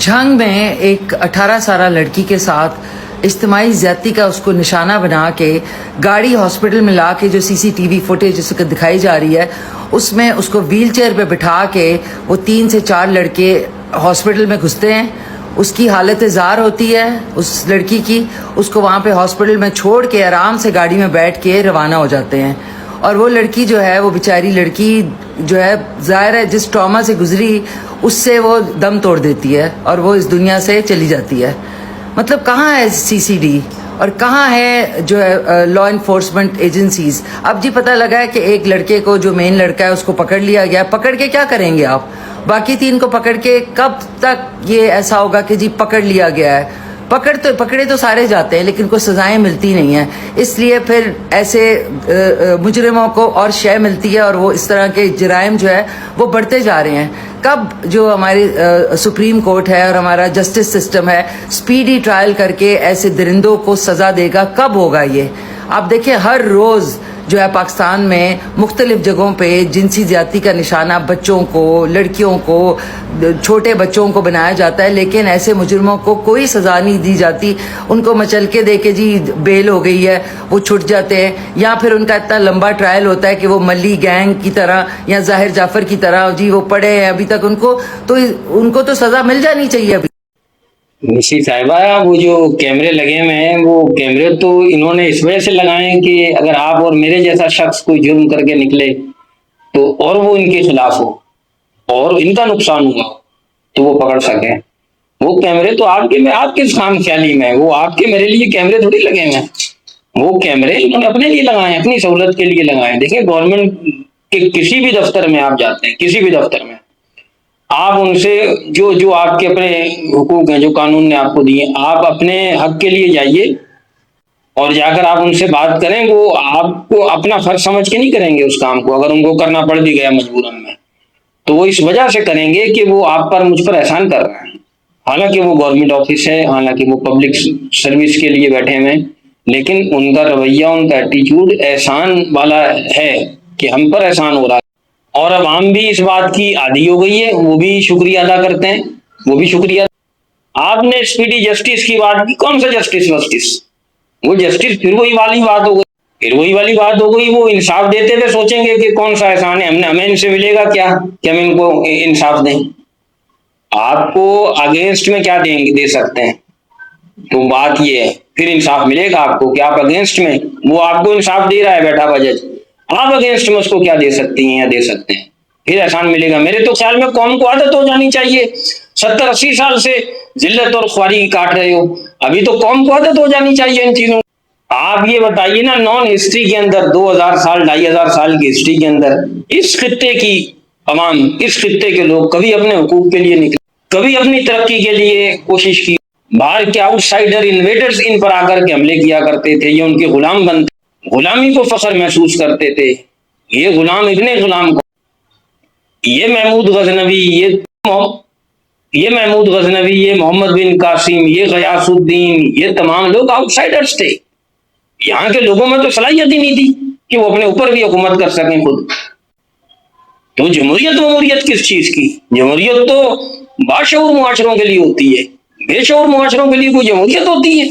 جھنگ میں ایک 18 سالہ لڑکی کے ساتھ اجتماعی زیادتی کا اس کو نشانہ بنا کے گاڑی ہاسپٹل میں لا کے جو سی سی ٹی وی فوٹیج جس کو دکھائی جا رہی ہے اس میں اس کو ویل چیئر پہ بٹھا کے وہ 3 سے 4 لڑکے ہاسپٹل میں گھستے ہیں. اس کی حالت زار ہوتی ہے اس لڑکی کی, اس کو وہاں پہ ہاسپٹل میں چھوڑ کے آرام سے گاڑی میں بیٹھ کے روانہ ہو جاتے ہیں. اور وہ لڑکی جو ہے وہ بیچاری لڑکی جو ہے ظاہر ہے جس ٹراما سے گزری اس سے وہ دم توڑ دیتی ہے اور وہ اس دنیا سے چلی جاتی ہے. مطلب کہاں ہے سی سی ڈی اور کہاں ہے جو ہے لا انفورسمنٹ ایجنسیز؟ اب جی پتہ لگا ہے کہ ایک لڑکے کو جو مین لڑکا ہے اس کو پکڑ لیا گیا. پکڑ کے کیا کریں گے آپ؟ باقی 3 کو پکڑ کے کب تک یہ ایسا ہوگا کہ جی پکڑ لیا گیا ہے؟ پکڑے تو سارے جاتے ہیں لیکن کوئی سزائیں ملتی نہیں ہیں. اس لیے پھر ایسے مجرموں کو اور شے ملتی ہے اور وہ اس طرح کے جرائم جو ہے وہ بڑھتے جا رہے ہیں. کب جو ہماری سپریم کورٹ ہے اور ہمارا جسٹس سسٹم ہے سپیڈی ٹرائل کر کے ایسے درندوں کو سزا دے گا؟ کب ہوگا یہ؟ آپ دیکھیں ہر روز جو ہے پاکستان میں مختلف جگہوں پہ جنسی زیادتی کا نشانہ بچوں کو, لڑکیوں کو, چھوٹے بچوں کو بنایا جاتا ہے لیکن ایسے مجرموں کو کوئی سزا نہیں دی جاتی. ان کو مچل کے دے کے جی بیل ہو گئی ہے وہ چھٹ جاتے ہیں, یا پھر ان کا اتنا لمبا ٹرائل ہوتا ہے کہ وہ ملی گینگ کی طرح یا ظاہر جعفر کی طرح جی وہ پڑے ہیں ابھی تک. ان کو تو سزا مل جانی چاہیے. ابھی مشی صاحبہ وہ جو کیمرے لگے ہوئے ہیں وہ کیمرے تو انہوں نے اس وجہ سے لگائے ہیں کہ اگر آپ اور میرے جیسا شخص کوئی جرم کر کے نکلے تو اور وہ ان کے خلاف ہو اور ان کا نقصان ہوا تو وہ پکڑ سکیں. وہ کیمرے تو آپ کے خام خیالی میں, وہ آپ کے میرے لیے کیمرے تھوڑی لگے ہوئے ہیں. وہ کیمرے انہوں نے اپنے لیے لگائے ہیں, اپنی سہولت کے لیے لگائے ہیں. دیکھیں گورنمنٹ کے کسی بھی دفتر میں آپ جاتے ہیں, کسی بھی دفتر میں آپ ان سے جو آپ کے اپنے حقوق ہیں جو قانون نے آپ کو دیے آپ اپنے حق کے لیے جائیے اور جا کر آپ ان سے بات کریں. وہ آپ کو اپنا فرض سمجھ کے نہیں کریں گے اس کام کو. اگر ان کو کرنا پڑ بھی گیا مجبوراً میں تو وہ اس وجہ سے کریں گے کہ وہ آپ پر مجھ پر احسان کر رہے ہیں. حالانکہ وہ گورنمنٹ آفس ہے, حالانکہ وہ پبلک سروس کے لیے بیٹھے ہوئے, لیکن ان کا رویہ, ان کا ایٹیچیوڈ احسان والا ہے کہ ہم پر احسان ہو رہا ہے. اور عوام بھی اس بات کی عادی ہو گئی ہے, وہ بھی شکریہ ادا کرتے ہیں, وہ بھی شکریہ. آپ نے اسپیڈی جسٹس کی بات کی, کون سا جسٹس؟ وہ جسٹس پھر وہی والی بات ہو گئی. وہ انصاف دیتے ہوئے سوچیں گے کہ کون سا احسان ہے, ہمیں ان سے ملے گا کیا کہ ہم ان کو انصاف دیں. آپ کو اگینسٹ میں کیا دے سکتے ہیں؟ تو بات یہ ہے پھر انصاف ملے گا آپ کو کہ آپ اگینسٹ میں, وہ آپ کو انصاف دے رہا ہے بیٹھا ہوا جج, آپ اگینسٹ میں اس کو کیا دے سکتی ہیں یا دے سکتے ہیں, پھر احسان ملے گا. میرے تو خیال میں قوم کو عادت ہو جانی چاہیے. 70-80 سال سے ذلت اور خواری کاٹ رہے ہو, ابھی تو قوم کو عادت ہو جانی چاہیے ان چیزوں. آپ یہ بتائیے نا, نان ہسٹری کے اندر 2000 سال 2500 سال کی ہسٹری کے اندر اس خطے کی عوام, اس خطے کے لوگ کبھی اپنے حقوق کے لیے نکلے, کبھی اپنی ترقی کے لیے کوشش کی؟ باہر کے آؤٹ سائڈر انویڈرز ان پر آ کر کے حملے کیا کرتے تھے, یہ ان کے غلام بنتے, غلامی کو فخر محسوس کرتے تھے. یہ غلام ابن غلام کو, یہ محمود غزنوی, یہ محمد بن قاسم, یہ غیاث الدین, یہ تمام لوگ آؤٹ سائڈرز تھے. یہاں کے لوگوں میں تو صلاحیت ہی نہیں تھی کہ وہ اپنے اوپر بھی حکومت کر سکیں خود. تو جمہوریت کس چیز کی؟ جمہوریت تو باشعور معاشروں کے لیے ہوتی ہے, بے شعور معاشروں کے لیے کوئی جمہوریت ہوتی ہے؟